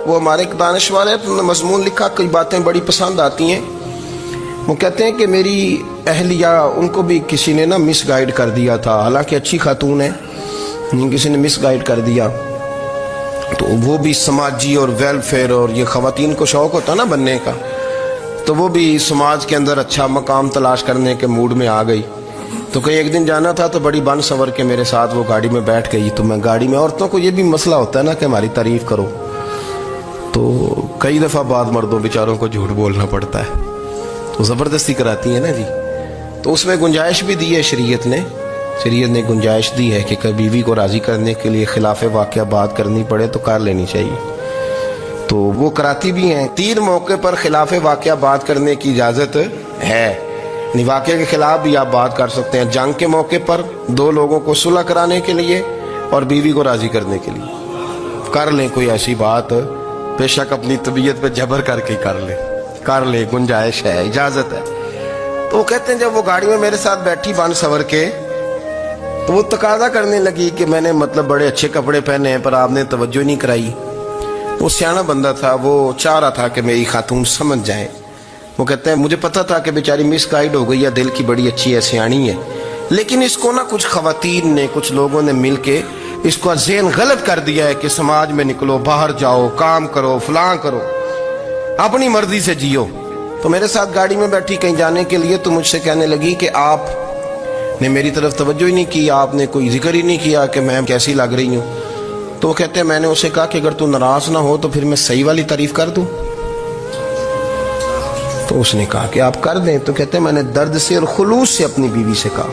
وہ ہمارے ایک دانش والے ہیں، انہوں نے مضمون لکھا، کئی باتیں بڑی پسند آتی ہیں۔ وہ کہتے ہیں کہ میری اہلیہ، ان کو بھی کسی نے نا مس گائیڈ کر دیا تھا، حالانکہ اچھی خاتون ہے، کسی نے مس گائیڈ کر دیا، تو وہ بھی سماجی اور ویلفیئر اور یہ خواتین کو شوق ہوتا نا بننے کا، تو وہ بھی سماج کے اندر اچھا مقام تلاش کرنے کے موڈ میں آ گئی۔ تو کہیں ایک دن جانا تھا تو بڑی بن سنور کے میرے ساتھ وہ گاڑی میں بیٹھ گئی۔ تو میں گاڑی میں، عورتوں کو یہ بھی مسئلہ ہوتا ہے نا کہ ہماری تعریف کرو، تو کئی دفعہ بعد مردوں بیچاروں کو جھوٹ بولنا پڑتا ہے، تو زبردستی کراتی ہیں نا جی۔ تو اس میں گنجائش بھی دی ہے شریعت نے گنجائش دی ہے کہ بیوی کو راضی کرنے کے لیے خلاف واقعہ بات کرنی پڑے تو کر لینی چاہیے، تو وہ کراتی بھی ہیں۔ 3 موقع پر خلاف واقعہ بات کرنے کی اجازت ہے، واقعے کے خلاف بھی آپ بات کر سکتے ہیں۔ جنگ کے موقع پر 2 لوگوں کو صلح کرانے کے لیے اور بیوی کو راضی کرنے کے لیے کر لیں کوئی ایسی بات، بے شک اپنی طبیعت پہ جبر کر کے کر لیں، گنجائش ہے، اجازت ہے۔ تو وہ کہتے ہیں جب وہ گاڑی میں میرے ساتھ بیٹھی بن سور کے، تو وہ تقاضا کرنے لگی کہ میں نے مطلب بڑے اچھے کپڑے پہنے ہیں پر آپ نے توجہ نہیں کرائی۔ وہ سیاںا بندہ تھا، وہ چاہ رہا تھا کہ میری خاتون سمجھ جائے۔ وہ کہتے ہیں مجھے پتا تھا کہ بیچاری مس گائیڈ ہو گئی ہے، دل کی بڑی اچھی ہے، سیاਣੀ ہے، لیکن اس کو نا کچھ خواتین نے، کچھ لوگوں نے مل کے اس کو ذہن غلط کر دیا ہے کہ سماج میں نکلو، باہر جاؤ، کام کرو، فلاں کرو، اپنی مرضی سے جیو۔ تو میرے ساتھ گاڑی میں بیٹھی کہیں جانے کے لیے، تو مجھ سے کہنے لگی کہ آپ نے میری طرف توجہ ہی نہیں کی، آپ نے کوئی ذکر ہی نہیں کیا کہ میں کیسی لگ رہی ہوں۔ تو وہ کہتے ہیں میں نے اسے کہا کہ اگر تو ناراض نہ ہو تو پھر میں صحیح والی تعریف کر دوں۔ تو اس نے کہا کہ آپ کر دیں۔ تو کہتے ہیں میں نے درد سے اور خلوص سے اپنی بیوی سے کہا،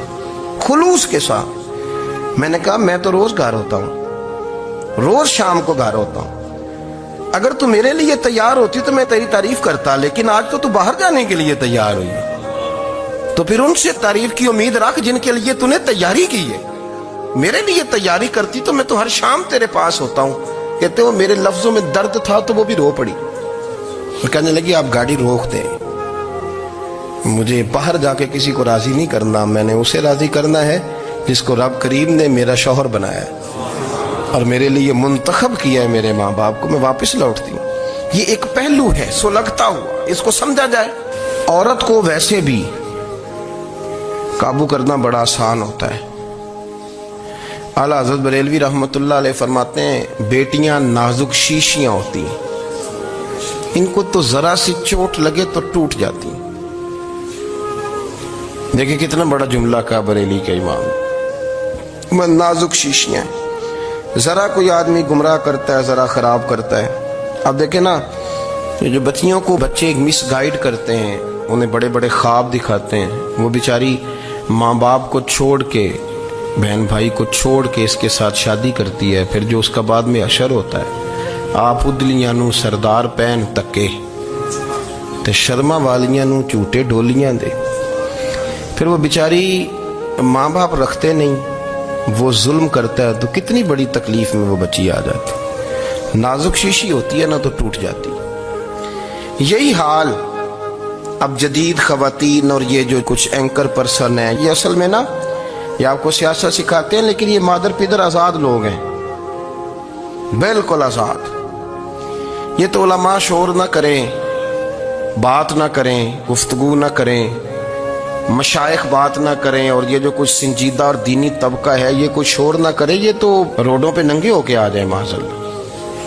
خلوص کے ساتھ میں نے کہا میں تو روز گھر ہوتا ہوں، روز شام کو گھر ہوتا ہوں، اگر تو میرے لیے تیار ہوتی تو میں تیری تعریف کرتا، لیکن آج تو باہر جانے کے لیے تیار ہوئی، تو پھر ان سے تعریف کی امید رکھ جن کے لیے تو نے تیاری کی ہے۔ میرے لیے تیاری کرتی تو میں تو ہر شام تیرے پاس ہوتا ہوں۔ کہتے وہ میرے لفظوں میں درد تھا تو وہ بھی رو پڑی اور کہنے لگی آپ گاڑی روک دیں، مجھے باہر جا کے کسی کو راضی نہیں کرنا، میں نے اسے راضی کرنا ہے جس کو رب کریم نے میرا شوہر بنایا ہے اور میرے لیے منتخب کیا ہے، میرے ماں باپ کو۔ میں واپس لوٹتی ہوں۔ یہ ایک پہلو ہے سلگتا ہوا، اس کو سمجھا جائے۔ عورت کو ویسے بھی قابو کرنا بڑا آسان ہوتا ہے۔ اعلیٰ حضرت بریلوی رحمۃ اللہ علیہ فرماتے ہیں بیٹیاں نازک شیشیاں ہوتی ہیں، ان کو تو ذرا سی چوٹ لگے تو ٹوٹ جاتی ہیں۔ دیکھیں کتنا بڑا جملہ کا بریلی کے امام، نازک شیشیاں، ذرا کوئی آدمی گمراہ کرتا ہے، ذرا خراب کرتا ہے۔ اب دیکھیں نا، جو بچیوں کو بچے مس گائیڈ کرتے ہیں، انہیں بڑے بڑے خواب دکھاتے ہیں، وہ بیچاری ماں باپ کو چھوڑ کے، بہن بھائی کو چھوڑ کے اس کے ساتھ شادی کرتی ہے، پھر جو اس کا بعد میں اشر ہوتا ہے، آپ ادلیاں نو سردار پہن تکے تے شرما والیاں نو چوٹے ڈولیاں دے۔ پھر وہ بیچاری ماں باپ رکھتے نہیں، وہ ظلم کرتا ہے، تو کتنی بڑی تکلیف میں وہ بچی آ جاتی۔ نازک شیشی ہوتی ہے نا تو ٹوٹ جاتی۔ یہی حال اب جدید خواتین اور یہ جو کچھ اینکر پرسن ہیں، یہ اصل میں نا یہ آپ کو سیاست سکھاتے ہیں، لیکن یہ مادر پیدر آزاد لوگ ہیں، بالکل آزاد۔ یہ تو علماء شور نہ کریں، بات نہ کریں، گفتگو نہ کریں، مشائخ بات نہ کریں، اور یہ جو کچھ سنجیدہ اور دینی طبقہ ہے یہ کوئی شور نہ کرے، یہ تو روڈوں پہ ننگے ہو کے آ جائیں معاذاللہ۔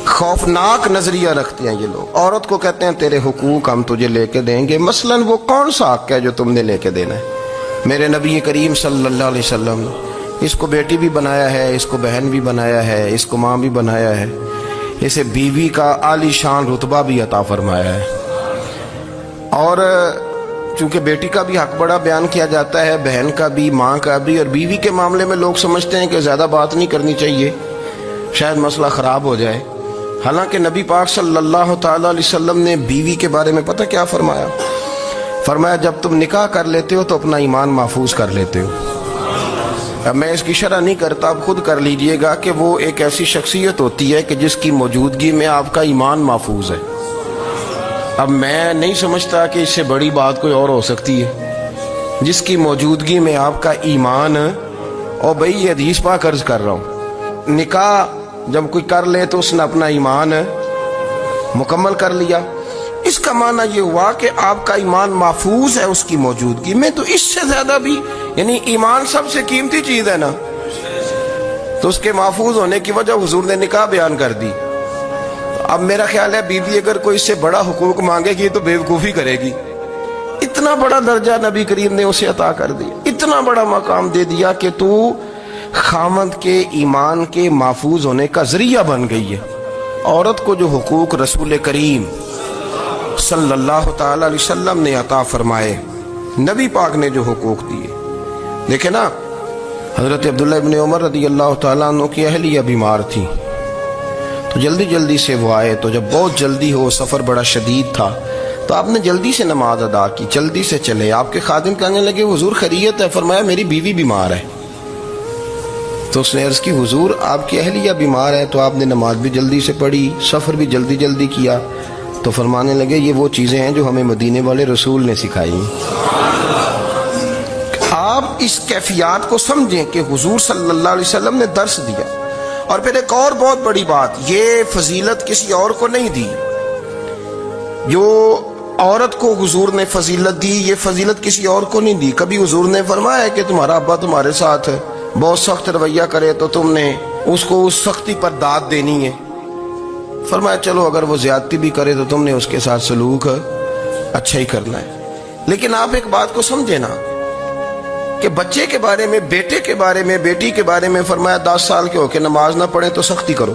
خوفناک نظریہ رکھتے ہیں یہ لوگ۔ عورت کو کہتے ہیں تیرے حقوق ہم تجھے لے کے دیں گے، مثلاً وہ کون سا حق ہے جو تم نے لے کے دینا ہے؟ میرے نبی کریم صلی اللہ علیہ وسلم اس کو بیٹی بھی بنایا ہے، اس کو بہن بھی بنایا ہے، اس کو ماں بھی بنایا ہے، اسے بیوی کا عالی شان رتبہ بھی عطا فرمایا ہے۔ اور چونکہ بیٹی کا بھی حق بڑا بیان کیا جاتا ہے، بہن کا بھی، ماں کا بھی، اور بیوی کے معاملے میں لوگ سمجھتے ہیں کہ زیادہ بات نہیں کرنی چاہیے، شاید مسئلہ خراب ہو جائے۔ حالانکہ نبی پاک صلی اللہ تعالیٰ علیہ وسلم نے بیوی کے بارے میں پتہ کیا فرمایا؟ فرمایا جب تم نکاح کر لیتے ہو تو اپنا ایمان محفوظ کر لیتے ہو۔ اب میں اس کی شرح نہیں کرتا، اب خود کر لیجئے گا کہ وہ ایک ایسی شخصیت ہوتی ہے کہ جس کی موجودگی میں آپ کا ایمان محفوظ ہے۔ اب میں نہیں سمجھتا کہ اس سے بڑی بات کوئی اور ہو سکتی ہے، جس کی موجودگی میں آپ کا ایمان، اور بھئی یہ حدیث پاک عرض کر رہا ہوں، نکاح جب کوئی کر لے تو اس نے اپنا ایمان مکمل کر لیا. اس کا معنی یہ ہوا کہ آپ کا ایمان محفوظ ہے اس کی موجودگی میں. تو اس سے زیادہ بھی یعنی ایمان سب سے قیمتی چیز ہے نا, تو اس کے محفوظ ہونے کی وجہ حضور نے نکاح بیان کر دی. اب میرا خیال ہے بی بی اگر کوئی اس سے بڑا حقوق مانگے گی تو بیوقوفی کرے گی. اتنا بڑا درجہ نبی کریم نے اسے عطا کر دیا, اتنا بڑا مقام دے دیا کہ تو خامند کے ایمان کے محفوظ ہونے کا ذریعہ بن گئی ہے. عورت کو جو حقوق رسول کریم صلی اللہ تعالی علیہ وسلم نے عطا فرمائے, نبی پاک نے جو حقوق دیے, دیکھیں نا حضرت عبداللہ ابن عمر رضی اللہ تعالیٰ عنہ کی اہلیہ بیمار تھی تو جلدی جلدی سے وہ آئے. تو جب بہت جلدی ہو, سفر بڑا شدید تھا, تو آپ نے جلدی سے نماز ادا کی, جلدی سے چلے. آپ کے خادم کہنے لگے حضور خیریت ہے؟ فرمایا میری بیوی بیمار ہے. تو اس نے عرض کی حضور آپ کی اہلیہ بیمار ہے. تو آپ نے نماز بھی جلدی سے پڑھی, سفر بھی جلدی جلدی کیا. تو فرمانے لگے یہ وہ چیزیں ہیں جو ہمیں مدینے والے رسول نے سکھائی. آپ اس کیفیات کو سمجھیں کہ حضور صلی اللہ علیہ وسلم نے درس دیا. اور پھر ایک اور بہت بڑی بات, یہ فضیلت کسی اور کو نہیں دی. جو عورت کو حضور نے فضیلت دی, یہ فضیلت کسی اور کو نہیں دی. کبھی حضور نے فرمایا کہ تمہارا ابا تمہارے ساتھ بہت سخت رویہ کرے تو تم نے اس کو اس سختی پر داد دینی ہے. فرمایا چلو اگر وہ زیادتی بھی کرے تو تم نے اس کے ساتھ سلوک اچھا ہی کرنا ہے. لیکن آپ ایک بات کو سمجھے نا کہ بچے کے بارے میں, بیٹے کے بارے میں, بیٹی کے بارے میں فرمایا 10 سال کے ہو کے نماز نہ پڑھے تو سختی کرو,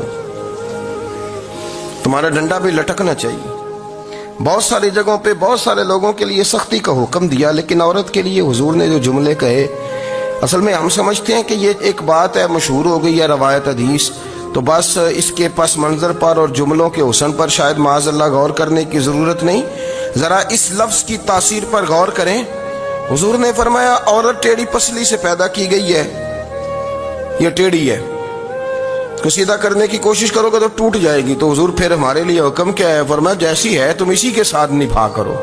تمہارا ڈنڈا بھی لٹکنا چاہیے. بہت ساری جگہوں پہ بہت سارے لوگوں کے لیے سختی کا حکم دیا, لیکن عورت کے لیے حضور نے جو جملے کہے, اصل میں ہم سمجھتے ہیں کہ یہ ایک بات ہے, مشہور ہو گئی ہے روایت حدیث, تو بس اس کے پس منظر پر اور جملوں کے حسن پر شاید معاذ اللہ غور کرنے کی ضرورت نہیں. ذرا اس لفظ کی تاثیر پر غور کریں. حضور نے فرمایا عورت ٹیڑھی پسلی سے پیدا کی گئی ہے, یہ ٹیڑھی ہے, کو سیدھا کرنے کی کوشش کرو گے تو ٹوٹ جائے گی. تو حضور پھر ہمارے لیے حکم کیا ہے؟ فرمایا جیسی ہے تم اسی کے ساتھ نبھا کرو.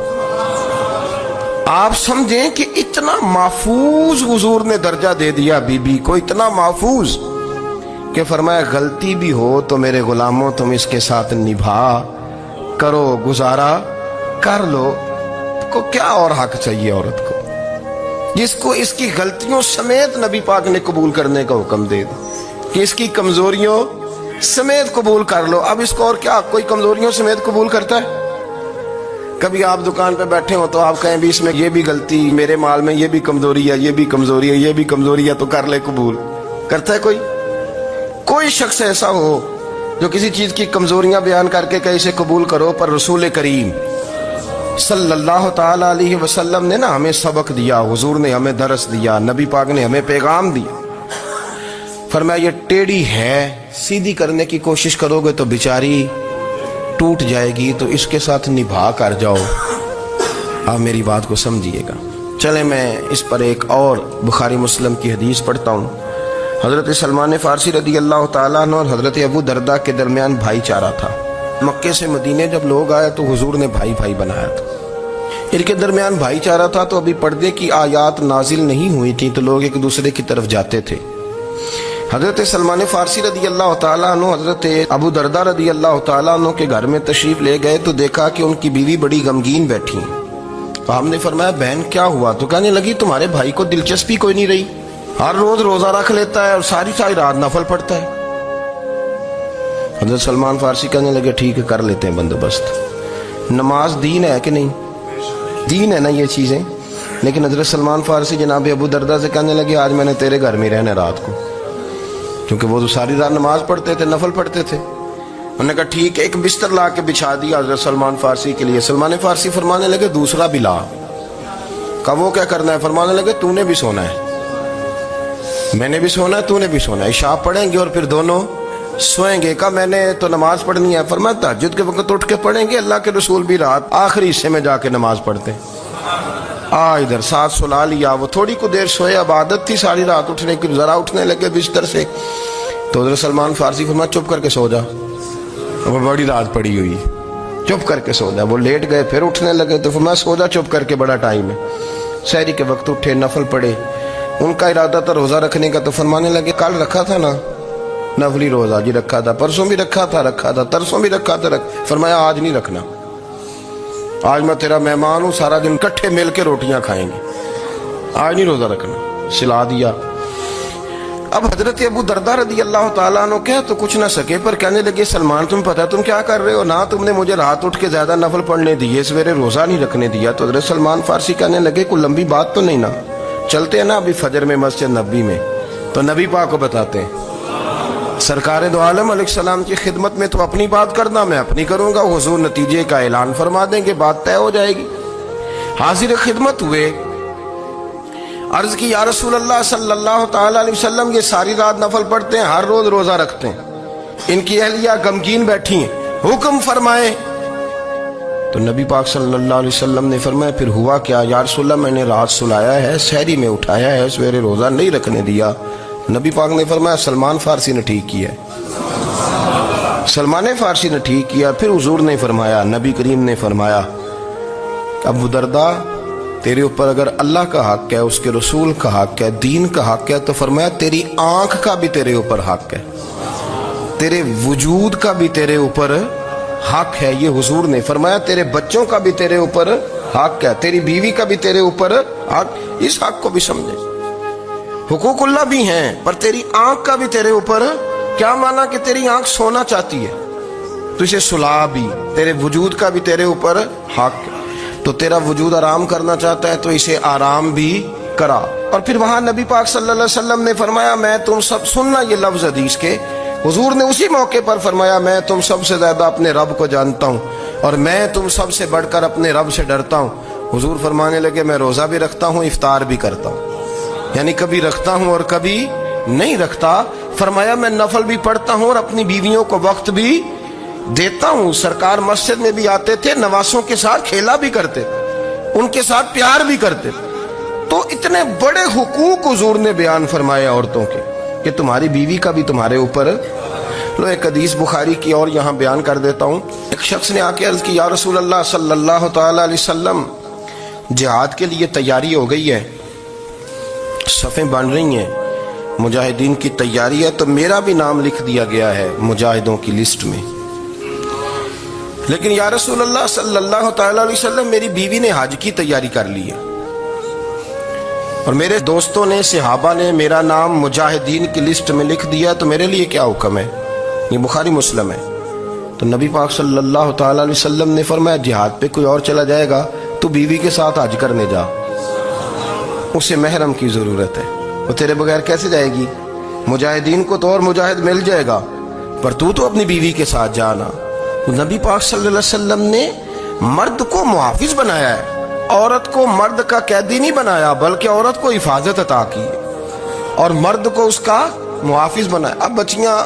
آپ سمجھیں کہ اتنا محفوظ حضور نے درجہ دے دیا بی بی کو, اتنا محفوظ کہ فرمایا غلطی بھی ہو تو میرے غلاموں تم اس کے ساتھ نبھا کرو, گزارا کر لو. کو کیا اور حق چاہیے عورت کو جس کو اس کی غلطیوں سمیت نبی پاک نے قبول کرنے کا حکم دے دیا کہ اس کی کمزوریوں سمیت قبول کر لو. اب اس کو اور کیا کوئی کمزوریوں سمیت قبول کرتا ہے؟ کبھی آپ دکان پہ بیٹھے ہو تو آپ کہیں بھی اس میں یہ بھی غلطی, میرے مال میں یہ بھی کمزوری ہے, یہ بھی کمزوری ہے, یہ بھی کمزوری ہے, تو کر لے قبول. کرتا ہے کوئی شخص ایسا ہو جو کسی چیز کی کمزوریاں بیان کر کے کہ اسے قبول کرو؟ پر رسول کریم صلی اللہ تعالی علیہ وسلم نے نا ہمیں سبق دیا, حضور نے ہمیں درس دیا, نبی پاک نے ہمیں پیغام دیا. فرمایا یہ ٹیڑھی ہے, سیدھی کرنے کی کوشش کرو گے تو بیچاری ٹوٹ جائے گی, تو اس کے ساتھ نبھا کر جاؤ. آپ میری بات کو سمجھیے گا. چلیں میں اس پر ایک اور بخاری مسلم کی حدیث پڑھتا ہوں. حضرت سلمان فارسی رضی اللہ تعالیٰ عنہ اور حضرت ابو درداء کے درمیان بھائی چارہ تھا. مکے سے مدینے جب لوگ آئے تو حضور نے بھائی بھائی بنایا تھا. ان کے درمیان بھائی چارہ تھا, تو ابھی پردے کی آیات نازل نہیں ہوئی تھیں, تو لوگ ایک دوسرے کی طرف جاتے تھے. حضرت سلمان فارسی رضی اللہ تعالیٰ عنہ حضرت ابو درداء رضی اللہ تعالیٰ عنہ کے گھر میں تشریف لے گئے تو دیکھا کہ ان کی بیوی بڑی غمگین بیٹھی. تو ہم نے فرمایا بہن کیا ہوا؟ تو کہنے لگی تمہارے بھائی کو دلچسپی کوئی نہیں رہی, ہر روز روزہ رکھ لیتا ہے اور ساری رات نفل پڑھتا ہے. حضرت سلمان فارسی کہنے لگے ٹھیک ہے کر لیتے ہیں بندوبست. نماز دین ہے کہ نہیں؟ دین ہے نا یہ چیزیں. لیکن حضرت سلمان فارسی جناب ابو درداء سے کہنے لگے آج میں نے تیرے گھر میں رہنا رات کو, کیونکہ وہ تو ساری رات نماز پڑھتے تھے, نفل پڑھتے تھے. انہوں نے کہا ٹھیک ہے, ایک بستر لا کے بچھا دیا حضرت سلمان فارسی کے لیے. سلمان فارسی فرمانے لگے دوسرا بھی لا. کہا وہ کیا کرنا ہے؟ فرمانے لگے تو نے بھی سونا ہے, میں نے بھی سونا ہے, تو نے بھی سونا ہے. عشاء پڑھیں گے اور پھر دونوں سوئیں گے. کہا میں نے تو نماز پڑھنی ہے. فرمایا تہجد کے وقت اٹھ کے پڑھیں گے, اللہ کے رسول بھی رات آخری حصے میں جا کے نماز پڑھتے. ادھر ساتھ سلا لیا. وہ تھوڑی کو دیر سوئے, اب عادت تھی ساری رات اٹھنے کی, ذرا اٹھنے لگے بستر سے تو حضرت سلمان فارسی فرمایا چپ کر کے سو جا, وہ بڑی رات پڑی ہوئی, چپ کر کے سو جا. وہ لیٹ گئے, پھر اٹھنے لگے تو فرمایا سو جا چپ کر کے, بڑا ٹائم ہے. سحری کے وقت اٹھے, نفل پڑھے. ان کا ارادہ تھا روزہ رکھنے کا, تو فرمانے لگے کل رکھا تھا نا, نفلی روزہ جی رکھا تھا، پرسوں بھی رکھا تھا، ترسوں بھی رکھا تھا، فرمایا آج نہیں رکھنا، آج میں تیرا مہمان ہوں، سارا دن کٹھے مل کے روٹیاں کھائیں گے، آج نہیں روزہ رکھنا، سلا دیا۔ اب حضرت ابو درداء رضی اللہ تعالیٰ عنہ کہہ تو کچھ نہ سکے، پر کہنے لگے سلمان تم پتہ تم کیا کر رہے ہو، نہ تم نے مجھے رات اٹھ کے زیادہ نفل پڑھنے دیے، سویرے روزہ نہیں رکھنے دیا۔ تو حضرت سلمان فارسی کہنے لگے کوئی لمبی بات تو نہیں نا، چلتے ہیں نا ابھی فجر میں مسجد نبی میں، تو نبی پاک کو بتاتے ہیں سرکار دو عالم علیہ السلام کی خدمت میں تو اپنی بات کرنا، میں اپنی کروں گا، حضور نتیجے کا اعلان فرما دیں گے، بات طے ہو جائے گی۔ حاضر خدمت ہوئے، عرض کی یا رسول اللہ صلی اللہ تعالیٰ علیہ وسلم یہ ساری رات نفل پڑھتے ہیں، ہر روز روزہ رکھتے ہیں، ان کی اہلیہ غمگین بیٹھی ہیں، حکم فرمائے۔ تو نبی پاک صلی اللہ علیہ وسلم نے فرمایا پھر ہوا کیا؟ یا رسول اللہ میں نے رات سلایا ہے، سحری میں اٹھایا ہے، سویرے روزہ نہیں رکھنے دیا۔ نبی پاک نے فرمایا سلمان فارسی نے ٹھیک کیا ہے، سلمان فارسی نے ٹھیک کیا۔ پھر حضور نے فرمایا، نبی کریم نے فرمایا ابو درداء تیرے اوپر اگر اللہ کا حق ہے، اس کے رسول کا حق ہے، دین کا حق ہے، تو فرمایا تیری آنکھ کا بھی تیرے اوپر حق ہے، تیرے وجود کا بھی تیرے اوپر حق ہے، یہ حضور نے فرمایا۔ تیرے بچوں کا بھی تیرے اوپر حق ہے، تیری بیوی کا بھی تیرے اوپر حق، اس حق کو بھی سمجھے۔ حقوق اللہ بھی ہیں، پر تیری آنکھ کا بھی تیرے اوپر، کیا مانا کہ تیری آنکھ سونا چاہتی ہے تو اسے سلا بھی، تیرے وجود کا بھی تیرے اوپر حق ہے، تو تیرا وجود آرام کرنا چاہتا ہے تو اسے آرام بھی کرا۔ اور پھر وہاں نبی پاک صلی اللہ علیہ وسلم نے فرمایا میں تم سب، سننا یہ لفظ حدیث کے، حضور نے اسی موقع پر فرمایا میں تم سب سے زیادہ اپنے رب کو جانتا ہوں اور میں تم سب سے بڑھ کر اپنے رب سے ڈرتا ہوں۔ حضور فرمانے لگے میں روزہ بھی رکھتا ہوں، افطار بھی کرتا ہوں، یعنی کبھی رکھتا ہوں اور کبھی نہیں رکھتا۔ فرمایا میں نفل بھی پڑھتا ہوں اور اپنی بیویوں کو وقت بھی دیتا ہوں۔ سرکار مسجد میں بھی آتے تھے، نواسوں کے ساتھ کھیلا بھی کرتے، ان کے ساتھ پیار بھی کرتے۔ تو اتنے بڑے حقوق حضور نے بیان فرمائے عورتوں کے کہ تمہاری بیوی کا بھی تمہارے اوپر۔ لو ایک حدیث بخاری کی اور یہاں بیان کر دیتا ہوں۔ ایک شخص نے آ کے عرض کی یا رسول اللہ صلی اللہ تعالی علیہ وسلم جہاد کے لیے تیاری ہو گئی ہے، صفیں بن رہی ہیں، مجاہدین کی تیاری ہے، تو میرا بھی نام لکھ دیا گیا ہے مجاہدوں کی لسٹ میں، لیکن یا رسول اللہ صلی اللہ تعالی علیہ وسلم میری بیوی نے حج کی تیاری کر لی ہے اور میرے دوستوں نے، صحابہ نے میرا نام مجاہدین کی لسٹ میں لکھ دیا، تو میرے لیے کیا حکم ہے؟ یہ بخاری مسلم ہے۔ تو نبی پاک صلی اللہ تعالی علیہ وسلم نے فرمایا جہاد پہ کوئی اور چلا جائے گا تو بیوی کے ساتھ حج کرنے جا، اسے محرم کی ضرورت ہے، وہ تیرے بغیر کیسے جائے گی؟ مجاہدین کو تو اور مجاہد مل جائے گا، پر تو اپنی بیوی کے ساتھ جانا۔ نبی پاک صلی اللہ علیہ وسلم نے مرد کو محافظ بنایا ہے، عورت کو مرد کا قیدی نہیں بنایا، بلکہ عورت کو حفاظت عطا کی اور مرد کو اس کا محافظ بنایا۔ اب بچیاں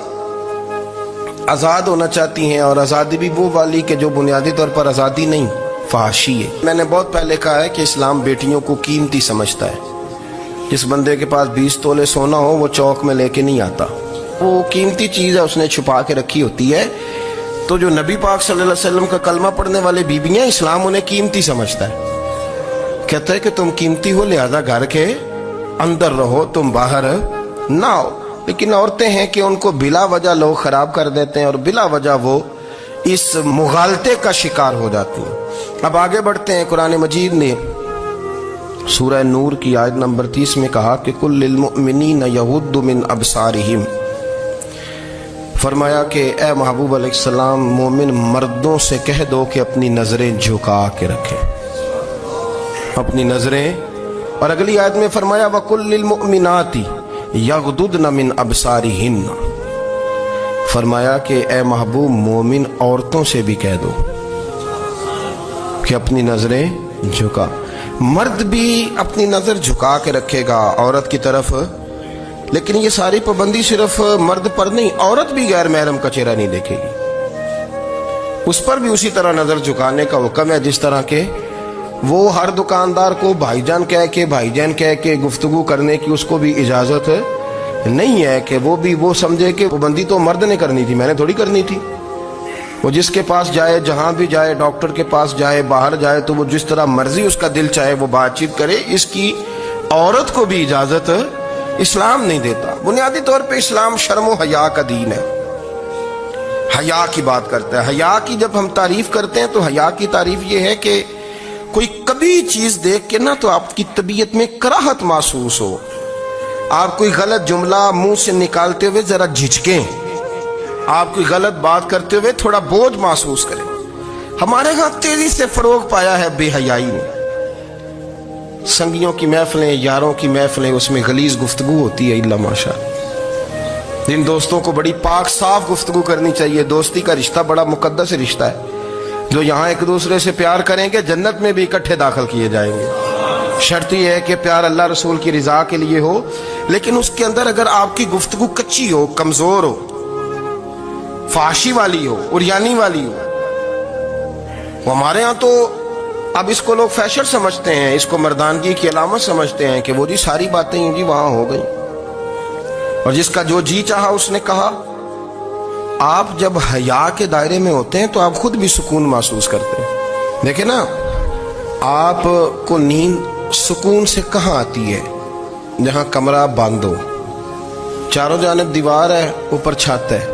آزاد ہونا چاہتی ہیں، اور آزادی بھی وہ والی کہ جو بنیادی طور پر آزادی نہیں، فحاشی ہے۔ میں نے بہت پہلے کہا ہے کہ اسلام بیٹیوں کو قیمتی سمجھتا ہے۔ جس بندے کے پاس 20 تولے سونا ہو وہ چوک میں لے کے نہیں آتا، وہ قیمتی چیز ہے، اس نے چھپا کے رکھی ہوتی ہے۔ تو جو نبی پاک صلی اللہ علیہ وسلم کا کلمہ پڑھنے والے بیویاں، اسلام انہیں قیمتی سمجھتا ہے، کہتا ہے کہ تم قیمتی ہو لہذا گھر کے اندر رہو، تم باہر نہ آؤ۔ لیکن عورتیں ہیں کہ ان کو بلا وجہ لوگ خراب کر دیتے ہیں اور بلا وجہ وہ اس مغالطے کا شکار ہو جاتی ہیں۔ اب آگے بڑھتے ہیں۔ قرآن مجید نے سورہ نور کی آیت نمبر 30 میں کہا کہ کل للمؤمنین یغضوا من ابصارہم، فرمایا کہ اے محبوب علیہ السلام مومن مردوں سے کہہ دو کہ اپنی نظریں جھکا کے رکھیں، اپنی نظریں۔ اور اگلی آیت میں فرمایا وَقُلْ لِلْمُؤْمِنَاتِ یغضضن من ابصارہن، فرمایا کہ اے محبوب مومن عورتوں سے بھی کہہ دو کہ اپنی نظریں جھکا۔ مرد بھی اپنی نظر جھکا کے رکھے گا عورت کی طرف، لیکن یہ ساری پابندی صرف مرد پر نہیں، عورت بھی غیر محرم کا چہرہ نہیں دیکھے گی، اس پر بھی اسی طرح نظر جھکانے کا حکم ہے جس طرح کہ وہ ہر دکاندار کو بھائی جان کہہ کے گفتگو کرنے کی اس کو بھی اجازت نہیں ہے کہ وہ سمجھے کہ پابندی تو مرد نے کرنی تھی، میں نے تھوڑی کرنی تھی۔ وہ جس کے پاس جائے، جہاں بھی جائے، ڈاکٹر کے پاس جائے، باہر جائے، تو وہ جس طرح مرضی اس کا دل چاہے وہ بات چیت کرے، اس کی عورت کو بھی اجازت اسلام نہیں دیتا. بنیادی طور پہ اسلام شرم و حیا کا دین ہے. حیا کی بات کرتا ہے. حیا کی جب ہم تعریف کرتے ہیں تو حیا کی تعریف یہ ہے کہ کوئی کبھی چیز دیکھ کے نا تو آپ کی طبیعت میں کراہت محسوس ہو, آپ کوئی غلط جملہ منہ سے نکالتے ہوئے ذرا جھجکیں, آپ کوئی غلط بات کرتے ہوئے تھوڑا بوجھ محسوس کریں. ہمارے ہاں تیزی سے فروغ پایا ہے بے حیائی نے. سنگیوں کی محفلیں, یاروں کی محفلیں, اس میں غلیظ گفتگو ہوتی ہے الا ماشاء. جن دوستوں کو بڑی پاک صاف گفتگو کرنی چاہیے. دوستی کا رشتہ بڑا مقدس رشتہ ہے. جو یہاں ایک دوسرے سے پیار کریں گے جنت میں بھی اکٹھے داخل کیے جائیں گے. شرط یہ ہے کہ پیار اللہ رسول کی رضا کے لیے ہو, لیکن اس کے اندر اگر آپ کی گفتگو کچی ہو, کمزور ہو, فحاشی والی ہو, عریانی والی ہو. ہمارے ہاں تو اب اس کو لوگ فیشن سمجھتے ہیں, اس کو مردانگی کی علامت سمجھتے ہیں کہ وہ جی ساری باتیں جی وہاں ہو گئی اور جس کا جو جی چاہا اس نے کہا. آپ جب حیا کے دائرے میں ہوتے ہیں تو آپ خود بھی سکون محسوس کرتے ہیں. دیکھیں نا, آپ کو نیند سکون سے کہاں آتی ہے؟ جہاں کمرہ بند ہو, چاروں جانب دیوار ہے, اوپر چھت ہے,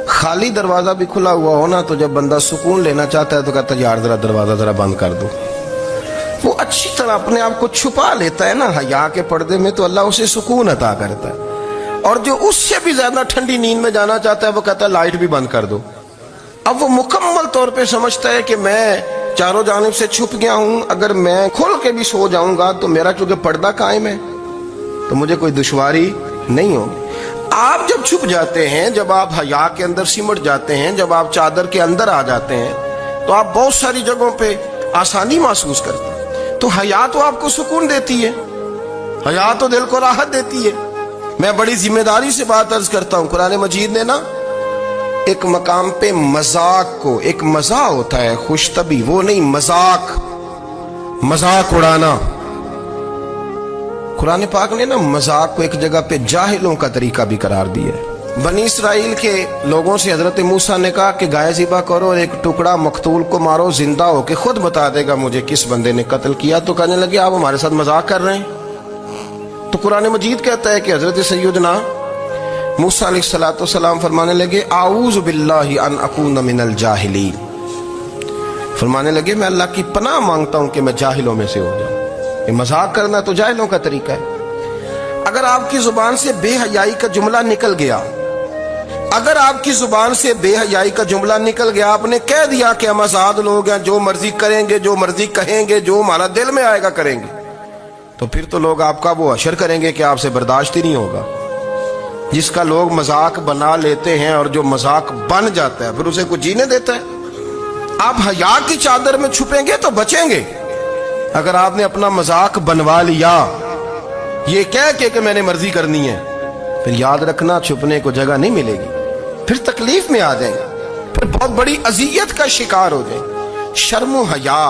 خالی دروازہ بھی کھلا ہوا ہو نا تو جب بندہ سکون لینا چاہتا ہے تو کہتا ہے یار ذرا دروازہ ذرا بند کر دو. وہ اچھی طرح اپنے آپ کو چھپا لیتا ہے نا حیا کے پردے میں, تو اللہ اسے سکون عطا کرتا ہے. اور جو اس سے بھی زیادہ ٹھنڈی نیند میں جانا چاہتا ہے وہ کہتا ہے لائٹ بھی بند کر دو. اب وہ مکمل طور پہ سمجھتا ہے کہ میں چاروں جانب سے چھپ گیا ہوں, اگر میں کھل کے بھی سو جاؤں گا تو میرا چونکہ پردہ قائم ہے تو مجھے کوئی دشواری نہیں ہوگی. آپ جب چھپ جاتے ہیں, جب آپ حیا کے اندر سمٹ جاتے ہیں, جب آپ چادر کے اندر آ جاتے ہیں تو آپ بہت ساری جگہوں پہ آسانی محسوس کرتے ہیں. تو حیا تو آپ کو سکون دیتی ہے, حیا تو دل کو راحت دیتی ہے. میں بڑی ذمہ داری سے بات عرض کرتا ہوں, قرآن مجید نے نا ایک مقام پہ مذاق کو, ایک مزاح ہوتا ہے خوش طبی, وہ نہیں مذاق, مذاق اڑانا. قرآن پاک نے نا مذاق کو ایک جگہ پہ جاہلوں کا طریقہ بھی قرار دیا ہے. بنی اسرائیل کے لوگوں سے حضرت موسیٰ نے کہا کہ گائے ذبح کرو اور ایک ٹکڑا مقتول کو مارو, زندہ ہو کے خود بتا دے گا مجھے کس بندے نے قتل کیا. تو کہنے لگے آپ ہمارے ساتھ مذاق کر رہے ہیں. تو قرآن مجید کہتا ہے کہ حضرت سیدنا موسیٰ علیہ السلام فرمانے لگے اعوذ باللہ ان اکون من الجاہلین. فرمانے لگے میں اللہ کی پناہ مانگتا ہوں کہ میں جاہلوں میں سے ہو جاؤں. یہ مذاق کرنا تو جاہلوں کا طریقہ ہے. اگر آپ کی زبان سے بے حیائی کا جملہ نکل گیا, اگر آپ کی زبان سے بے حیائی کا جملہ نکل گیا, آپ نے کہہ دیا کہ ہم آزاد لوگ ہیں, جو مرضی کریں گے, جو مرضی کہیں گے, جو ہمارا دل میں آئے گا کریں گے, تو پھر تو لوگ آپ کا وہ حشر کریں گے کہ آپ سے برداشت ہی نہیں ہوگا. جس کا لوگ مذاق بنا لیتے ہیں اور جو مذاق بن جاتا ہے پھر اسے کوئی جینے دیتا ہے. آپ حیا کی چادر میں چھپیں گے تو بچیں گے. اگر آپ نے اپنا مذاق بنوا لیا یہ کہہ کے کہ میں نے مرضی کرنی ہے, پھر یاد رکھنا چھپنے کو جگہ نہیں ملے گی, پھر تکلیف میں آ جائیں گے, پھر بہت بڑی اذیت کا شکار ہو جائیں. شرم و حیا,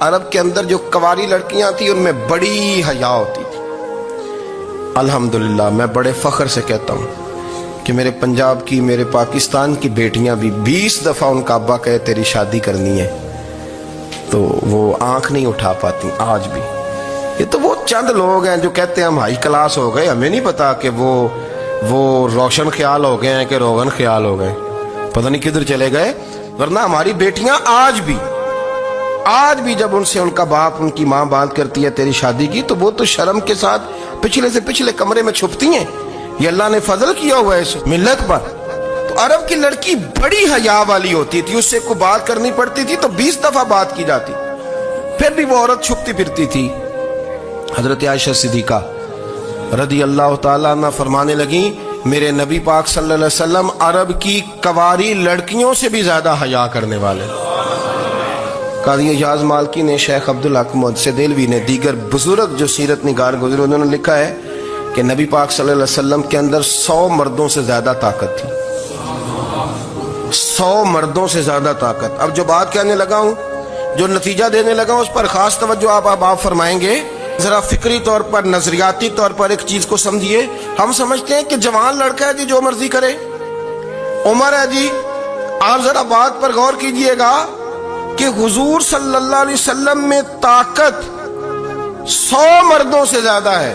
عرب کے اندر جو کنواری لڑکیاں تھیں ان میں بڑی حیا ہوتی تھی. الحمدللہ میں بڑے فخر سے کہتا ہوں کہ میرے پنجاب کی, میرے پاکستان کی بیٹیاں بھی 20 دفعہ ان کا ابا کہے تیری شادی کرنی ہے تو وہ آنکھ نہیں اٹھا پاتی آج بھی. یہ تو وہ چند لوگ ہیں جو کہتے ہیں ہم ہائی کلاس ہو گئے, ہمیں نہیں پتا کہ وہ روشن خیال ہو گئے ہیں کہ روغن خیال ہو گئے, پتہ نہیں کدھر چلے گئے. ورنہ ہماری بیٹیاں آج بھی جب ان سے ان کا باپ, ان کی ماں بات کرتی ہے تیری شادی کی, تو وہ تو شرم کے ساتھ پچھلے سے پچھلے کمرے میں چھپتی ہیں. یہ اللہ نے فضل کیا ہوا ہے اس ملت پر. تو عرب کی لڑکی بڑی حیا والی ہوتی تھی, اس سے کوئی بات کرنی پڑتی تھی تو 20 دفعہ بات کی جاتی, پھر بھی وہ عورت چھپتی پھرتی تھی. حضرت عائشہ صدیقہ رضی اللہ تعالیٰ عنہ فرمانے لگیں میرے نبی پاک صلی اللہ علیہ وسلم عرب کی کواری لڑکیوں سے بھی زیادہ حیا کرنے والے. قاضی اعجاز مالکی نے, شیخ عبدالحق محدث دہلوی نے, دیگر بزرگ جو سیرت نگار گزرے انہوں نے لکھا ہے کہ نبی پاک صلی اللہ علیہ وسلم کے اندر 100 مردوں سے زیادہ طاقت تھی, 100 مردوں سے زیادہ طاقت. اب جو بات کہنے لگا ہوں, جو نتیجہ دینے لگا ہوں, اس پر خاص توجہ آپ فرمائیں گے. ذرا فکری طور پر, نظریاتی طور پر ایک چیز کو سمجھیے. ہم سمجھتے ہیں کہ جوان لڑکا ہے جی جو مرضی کرے, عمر ہے جی. آپ ذرا بات پر غور کیجئے گا کہ حضور صلی اللہ علیہ وسلم میں طاقت 100 مردوں سے زیادہ ہے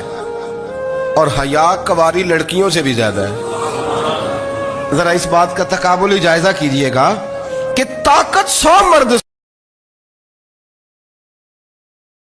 اور حیا کواری لڑکیوں سے بھی زیادہ ہے۔ ذرا اس بات کا تقابلی جائزہ کیجئے گا کہ طاقت 100 مرد